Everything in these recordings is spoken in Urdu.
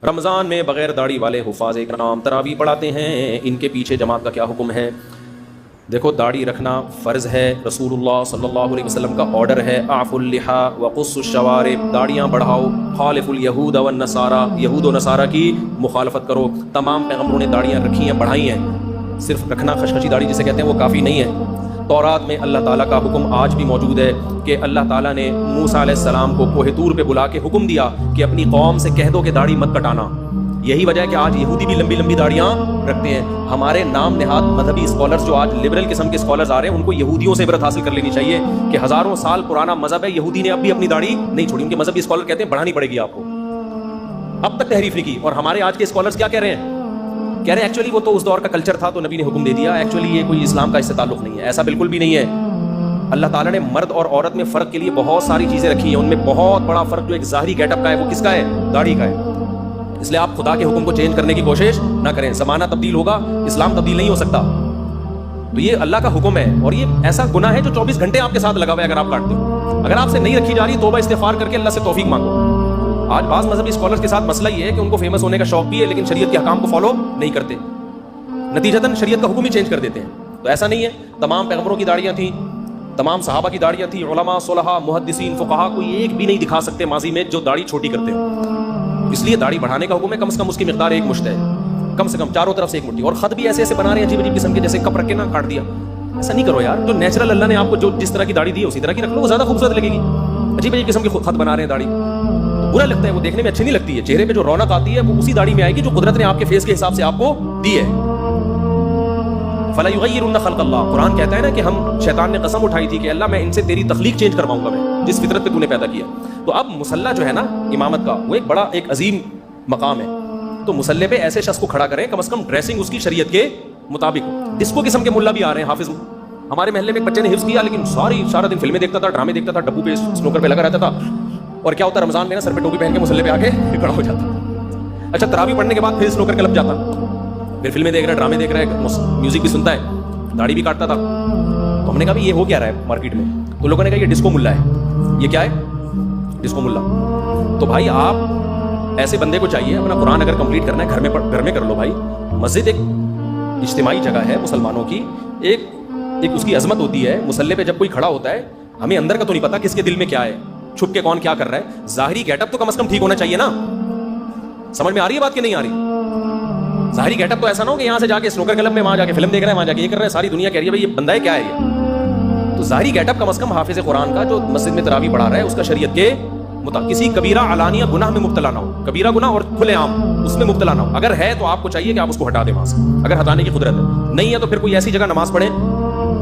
رمضان میں بغیر داڑھی والے حفاظ کرام تراویح پڑھاتے ہیں، ان کے پیچھے جماعت کا کیا حکم ہے؟ دیکھو، داڑھی رکھنا فرض ہے، رسول اللہ صلی اللہ علیہ وسلم کا آرڈر ہے، اعفوا اللحا وقصوا الشوارب، داڑیاں بڑھاؤ، خالف الیہود والنصارى، یہود و نصارہ کی مخالفت کرو۔ تمام پیغمبروں نے داڑیاں رکھی ہیں، بڑھائی ہیں، صرف رکھنا خشخشی داڑھی جسے کہتے ہیں وہ کافی نہیں ہے۔ تورات میں اللہ تعالیٰ کا حکم آج بھی موجود ہے کہ اللہ تعالیٰ نے موسیٰ علیہ السلام کو کوہ طور پہ بلا کے حکم دیا کہ اپنی قوم سے کہہ دو کہ داڑھی مت کٹانا۔ یہی وجہ ہے کہ آج یہودی بھی لمبی لمبی داڑیاں رکھتے ہیں۔ ہمارے نام نہاد مذہبی اسکالرز جو آج لبرل قسم کے اسکالرز آ رہے ہیں، ان کو یہودیوں سے عبرت حاصل کر لینی چاہیے کہ ہزاروں سال پرانا مذہب ہے، یہودی نے اب بھی اپنی داڑھی نہیں چھوڑی۔ ان کے مذہبی اسکالر کہتے ہیں بڑھانی پڑے گی آپ کو، اب تک تحریف نہیں کی۔ اور ہمارے آج کے اسکالرز کیا کہہ رہے ہیں؟ کہہ رہے ہیں ایکچولی وہ تو اس دور کا کلچر تھا تو نبی نے حکم دے دیا، ایکچولی یہ کوئی اسلام کا اس سے تعلق نہیں ہے۔ ایسا بالکل بھی نہیں ہے۔ اللہ تعالیٰ نے مرد اور عورت میں فرق کے لیے بہت ساری چیزیں رکھی ہیں، ان میں بہت بڑا فرق جو ایک ظاہری گیٹ اپ کا ہے وہ کس کا ہے؟ داڑھی کا ہے۔ اس لیے آپ خدا کے حکم کو چینج کرنے کی کوشش نہ کریں، زمانہ تبدیل ہوگا، اسلام تبدیل نہیں ہو سکتا۔ تو یہ اللہ کا حکم ہے، اور یہ ایسا گناہ ہے جو 24 گھنٹے آپ کے ساتھ لگا ہوا ہے۔ اگر آپ کاٹتے ہو، اگر آپ سے نہیں رکھی جا رہی، توبہ استغفار کر کے اللہ سے توفیق مانگو۔ آج بعض مذہبی اسکالرز کے ساتھ مسئلہ یہ ہے کہ ان کو فیمس ہونے کا شوق بھی ہے، لیکن شریعت کے احکام کو فالو نہیں کرتے، نتیجتاً شریعت کا حکم ہی چینج کر دیتے ہیں۔ تو ایسا نہیں ہے، تمام پیغمبروں کی داڑیاں تھیں، تمام صحابہ کی داڑیاں تھیں، علماء، صلحاء، محدثین، فقہاء، کوئی ایک بھی نہیں دکھا سکتے ماضی میں جو داڑھی چھوٹی کرتے ہو۔ اس لیے داڑھی بڑھانے کا حکم ہے، کم سے کم اس کی مقدار 1 مشت ہے، کم سے کم چاروں طرف سے 1 مٹھی۔ اور خط بھی ایسے ایسے بنا رہے ہیں عجیب عجیب قسم کے، جیسے کپ رکھ کے نہ کاٹ دیا۔ ایسا نہیں کرو یار، جو نیچرل اللہ نے آپ کو جو جس طرح کی داڑھی دی ہے اسی طرح کی رکھ لو، وہ زیادہ خوبصورت لگے گی۔ عجیب عجیب قسم کے خط بنا رہے ہیں داڑھی، تو برا لگتا ہے، وہ دیکھنے میں اچھی نہیں لگتی ہے۔ چہرے پہ جو رونق آتی ہے وہ اسی داڑھی میں آئے گی جو قدرت نے آپ کے فیس کے حساب سے آپ کو دی ہے۔ فَلَا يُغَيِّرُنَّ خَلْقَ اللَّهِ، قرآن کہتا ہے نا کہ ہم، شیطان نے قسم اٹھائی تھی کہ اللہ میں ان سے تیری تخلیق چینج کرواؤں گا، میں جس فطرت پہ تو نے پیدا کیا۔ تو اب مصلی جو ہے نا امامت کا، وہ ایک بڑا ایک عظیم مقام ہے، تو مصلی پہ ایسے شخص کو کھڑا کریں، کم از کم ڈریسنگ اس کی شریعت کے مطابق ہو۔ ڈسکو قسم کے ملا بھی آ رہے ہیں، حافظ۔ ہمارے محلے میں ایک بچے نے حفظ کیا، لیکن سارا دن فلمیں دیکھتا تھا، ڈرامے دیکھتا تھا، ڈبو پہ سنوکر پہ لگا رہتا تھا، اور کیا ہوتا ہے رمضان میں نا سر پہ ٹوپی پہن کے مصلی پہ آ کے کھڑا ہو جاتا۔ اچھا، تراویح پڑھنے کے بعد پھر سنوکر کلب جاتا، پھر فلمیں دیکھ رہا ہے، ڈرامے دیکھ رہا ہے، میوزک بھی سنتا ہے، داڑھی بھی کاٹتا تھا۔ تو ہم نے کہا یہ ہو کیا رہا ہے مارکیٹ میں؟ تو لوگوں نے کہا یہ ڈسکو ملا ہے۔ یہ کیا ہے؟ ڈسکو ملا۔ تو بھائی آپ ایسے بندے کو چاہیے، اپنا قرآن اگر کمپلیٹ کرنا ہے گھر میں کر لو بھائی۔ مسجد ایک اجتماعی جگہ ہے مسلمانوں کی، ایک اس کی عظمت ہوتی ہے۔ مصلی پہ جب کوئی کھڑا ہوتا ہے، ہمیں اندر کا تو نہیں پتا کس کے دل میں کیا ہے، چھپ کے کون کیا کر رہا ہے۔ ظاہری گیٹ اپ تو کم از کم ٹھیک ہونا چاہیے نا۔ سمجھ میں آ رہی ہے بات کہ نہیں آ رہی؟ ظاہری گیٹ اپ تو ایسا نہ ہو کہ یہاں سے جا کے سنوکر کلب میں، وہاں جا کے فلم دیکھ رہا ہے، وہاں جا کے یہ کر رہا ہے، ساری دنیا کہہ رہی ہے بھائی یہ بندہ ہے کیا ہے یہ۔ تو ظاہری گیٹ اپ کم از کم حافظ قرآن کا جو مسجد میں تراویح پڑھا رہا ہے اس کا شریعت کے مطابق، کسی کبیرہ علانیہ گناہ میں مبتلا نہ ہو، کبیرہ گناہ اور کھلے عام اس میں مبتلا نہ ہو۔ اگر ہے تو آپ کو چاہیے کہ آپ اس کو ہٹا دیں وہاں سے، اگر ہٹانے کی قدرت ہے۔ نہیں ہے تو پھر کوئی ایسی جگہ نماز پڑھیں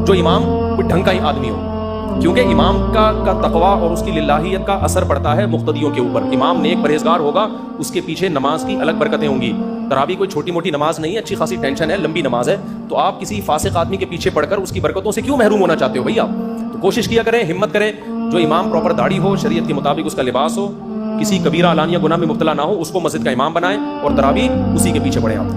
جو امام کوئی ڈھنگ کا ہی آدمی ہو، کیونکہ امام کا تقویٰ اور اس کی للہیت کا اثر پڑتا ہے مقتدیوں کے اوپر۔ امام نیک پرہیزگار ہوگا، اس کے پیچھے نماز کی الگ برکتیں ہوں گی۔ تراویح کوئی چھوٹی موٹی نماز نہیں ہے، اچھی خاصی ٹینشن ہے، لمبی نماز ہے۔ تو آپ کسی فاسق آدمی کے پیچھے پڑھ کر اس کی برکتوں سے کیوں محروم ہونا چاہتے ہو بھائی آپ؟ تو کوشش کیا کریں، ہمت کریں، جو امام پراپر داڑھی ہو، شریعت کے مطابق اس کا لباس ہو، کسی کبیرہ علانیہ گناہ میں مبتلا نہ ہو، اس کو مسجد کا امام بنائیں اور تراویح اسی کے پیچھے پڑھیں آپ۔